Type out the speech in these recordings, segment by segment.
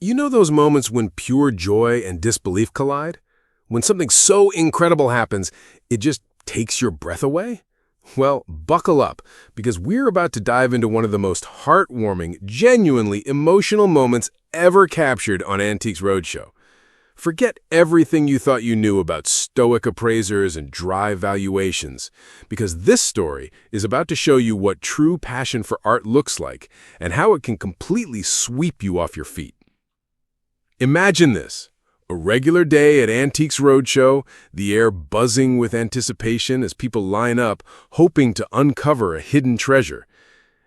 You know those moments when pure joy and disbelief collide? When something so incredible happens, it just takes your breath away? Well, buckle up, because we're about to dive into one of the most heartwarming, genuinely emotional moments ever captured on Antiques Roadshow. Forget everything you thought you knew about stoic appraisers and dry valuations, because this story is about to show you what true passion for art looks like and how it can completely sweep you off your feet. Imagine this. A regular day at Antiques Roadshow, the air buzzing with anticipation as people line up, hoping to uncover a hidden treasure.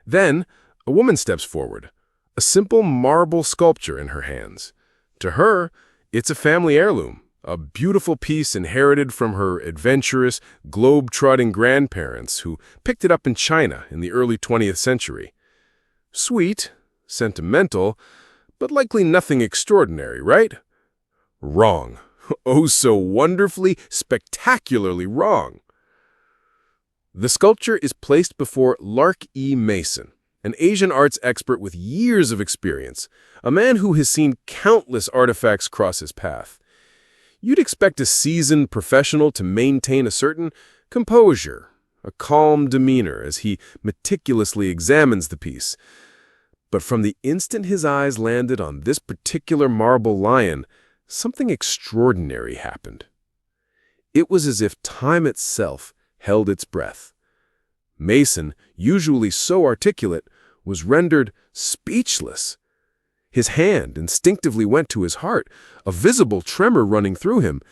Then, a woman steps forward, a simple marble sculpture in her hands. To her, it's a family heirloom, a beautiful piece inherited from her adventurous, globe-trotting grandparents who picked it up in China in the early 20th century. Sweet, sentimental, but likely nothing extraordinary, right? Wrong. Oh, so wonderfully, spectacularly wrong. The sculpture is placed before Lark E. Mason, an Asian arts expert with years of experience, a man who has seen countless artifacts cross his path. You'd expect a seasoned professional to maintain a certain composure, a calm demeanor as he meticulously examines the piece. But from the instant his eyes landed on this particular marble lion, something extraordinary happened. It was as if time itself held its breath. Mason, usually so articulate, was rendered speechless. His hand instinctively went to his heart, a visible tremor running through him.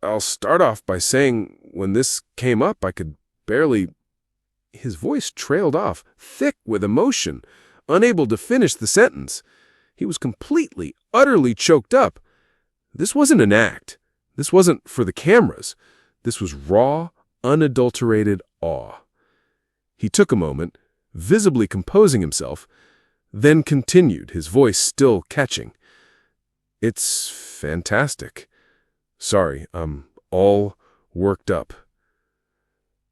I'll start off by saying, when this came up, I could barely... His voice trailed off, thick with emotion, unable to finish the sentence. He was completely, utterly choked up. This wasn't an act. This wasn't for the cameras. This was raw, unadulterated awe. He took a moment, visibly composing himself, then continued, his voice still catching. It's fantastic. Sorry, I'm all worked up.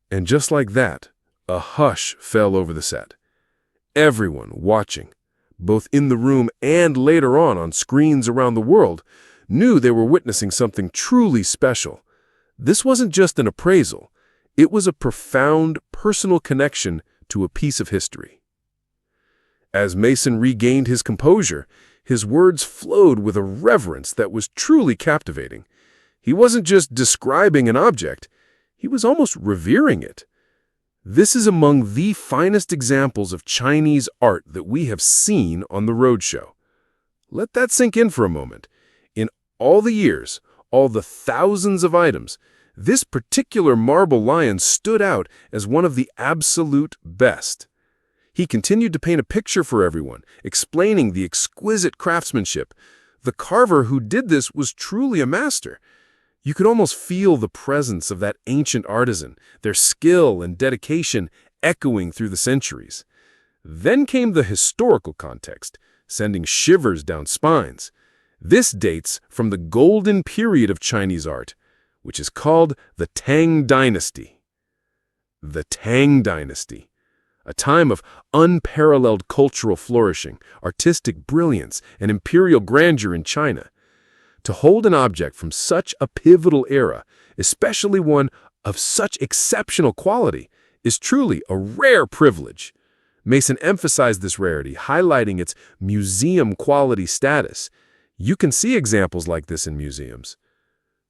And just like that, a hush fell over the set. Everyone watching, both in the room and later on screens around the world, knew they were witnessing something truly special. This wasn't just an appraisal. It was a profound personal connection to a piece of history. As Mason regained his composure, his words flowed with a reverence that was truly captivating. He wasn't just describing an object, he was almost revering it. This is among the finest examples of Chinese art that we have seen on the Roadshow. Let that sink in for a moment. In all the years, all the thousands of items, this particular marble lion stood out as one of the absolute best. He continued to paint a picture for everyone, explaining the exquisite craftsmanship. The carver who did this was truly a master. You could almost feel the presence of that ancient artisan, their skill and dedication echoing through the centuries. Then came the historical context, sending shivers down spines. This dates from the golden period of Chinese art, which is called the Tang Dynasty. The Tang Dynasty, a time of unparalleled cultural flourishing, artistic brilliance, and imperial grandeur in China. To hold an object from such a pivotal era, especially one of such exceptional quality, is truly a rare privilege. Mason emphasized this rarity, highlighting its museum-quality status. You can see examples like this in museums.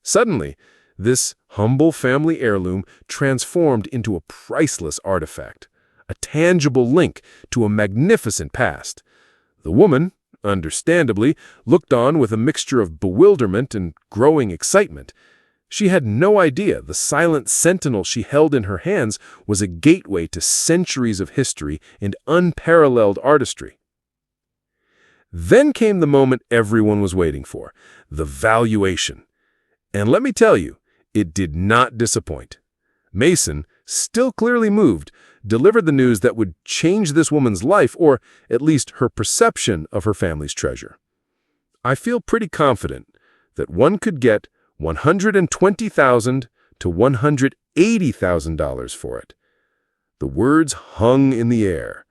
Suddenly, this humble family heirloom transformed into a priceless artifact, a tangible link to a magnificent past. The woman, understandably, looked on with a mixture of bewilderment and growing excitement. She had no idea the silent sentinel she held in her hands was a gateway to centuries of history and unparalleled artistry. Then came the moment everyone was waiting for, the valuation. And let me tell you, it did not disappoint. Mason, still clearly moved, delivered the news that would change this woman's life, or at least her perception of her family's treasure. I feel pretty confident that one could get $120,000 to $180,000 for it. The words hung in the air,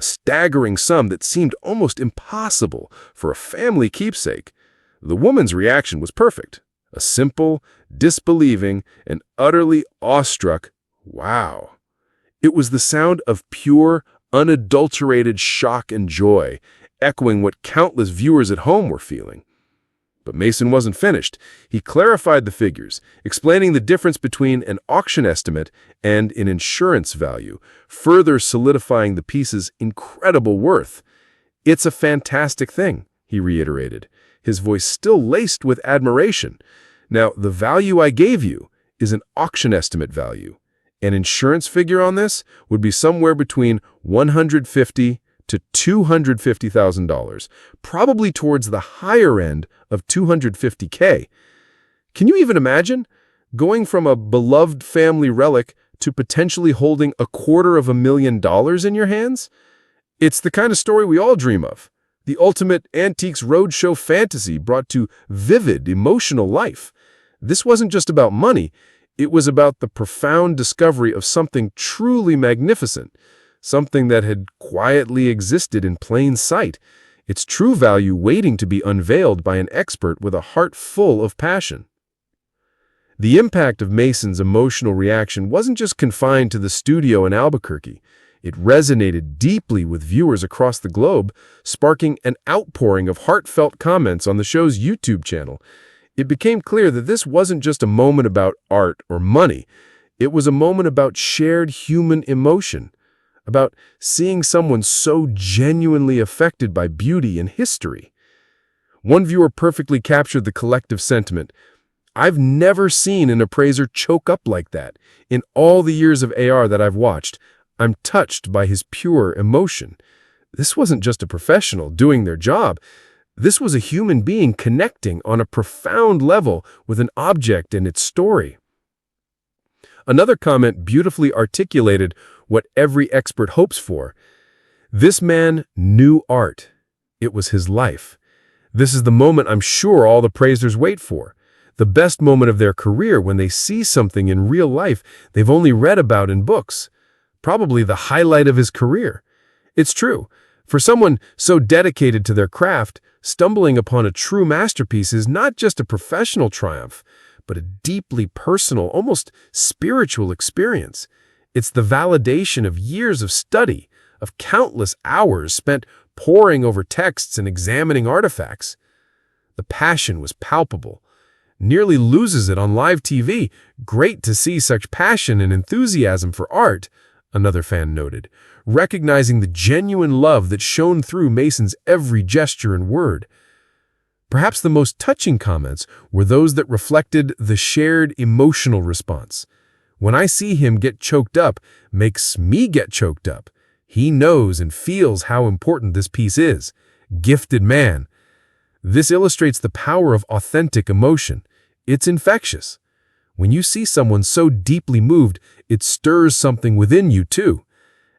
a staggering sum that seemed almost impossible for a family keepsake. The woman's reaction was perfect. A simple, disbelieving, and utterly awestruck, "Wow." It was the sound of pure, unadulterated shock and joy, echoing what countless viewers at home were feeling. But Mason wasn't finished. He clarified the figures, explaining the difference between an auction estimate and an insurance value, further solidifying the piece's incredible worth. "It's a fantastic thing," he reiterated, his voice still laced with admiration. "Now, the value I gave you is an auction estimate value. An insurance figure on this would be somewhere between $150,000 to $250,000, probably towards the higher end of $250K. Can you even imagine going from a beloved family relic to potentially holding $250,000 in your hands? It's the kind of story we all dream of. The ultimate antiques roadshow fantasy brought to vivid, emotional life. This wasn't just about money. It was about the profound discovery of something truly magnificent, something that had quietly existed in plain sight, its true value waiting to be unveiled by an expert with a heart full of passion. The impact of Mason's emotional reaction wasn't just confined to the studio in Albuquerque. It resonated deeply with viewers across the globe, sparking an outpouring of heartfelt comments on the show's YouTube channel. It became clear that this wasn't just a moment about art or money. It was a moment about shared human emotion, about seeing someone so genuinely affected by beauty and history. One viewer perfectly captured the collective sentiment. "I've never seen an appraiser choke up like that. In all the years of AR that I've watched, I'm touched by his pure emotion." This wasn't just a professional doing their job. This was a human being connecting on a profound level with an object and its story. Another comment beautifully articulated what every expert hopes for. This man knew art. It was his life. This is the moment I'm sure all the praisers wait for. The best moment of their career, when they see something in real life they've only read about in books. Probably the highlight of his career. It's true. For someone so dedicated to their craft, stumbling upon a true masterpiece is not just a professional triumph, but a deeply personal, almost spiritual experience. It's the validation of years of study, of countless hours spent poring over texts and examining artifacts. The passion was palpable. Nearly loses it on live TV. "Great to see such passion and enthusiasm for art," another fan noted, recognizing the genuine love that shone through Mason's every gesture and word. Perhaps the most touching comments were those that reflected the shared emotional response. "When I see him get choked up, makes me get choked up. He knows and feels how important this piece is. Gifted man." This illustrates the power of authentic emotion. It's infectious. When you see someone so deeply moved, it stirs something within you too.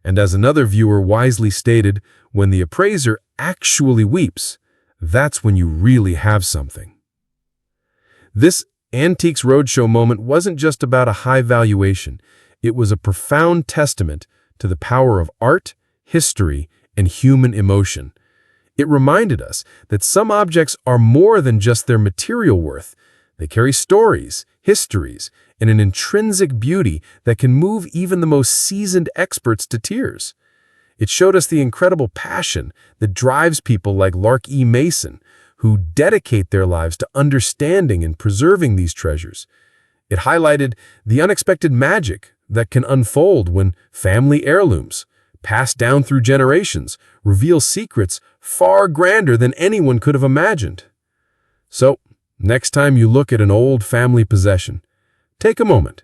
And as another viewer wisely stated, when the appraiser actually weeps, that's when you really have something. This Antiques Roadshow moment wasn't just about a high valuation. It was a profound testament to the power of art, history, and human emotion. It reminded us that some objects are more than just their material worth. They carry stories, histories, and an intrinsic beauty that can move even the most seasoned experts to tears. It showed us the incredible passion that drives people like Lark E. Mason, who dedicate their lives to understanding and preserving these treasures. It highlighted the unexpected magic that can unfold when family heirlooms, passed down through generations, reveal secrets far grander than anyone could have imagined. So, next time you look at an old family possession, take a moment.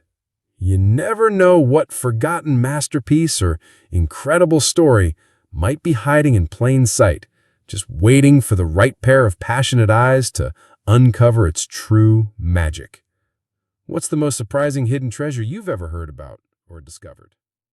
You never know what forgotten masterpiece or incredible story might be hiding in plain sight, just waiting for the right pair of passionate eyes to uncover its true magic. What's the most surprising hidden treasure you've ever heard about or discovered?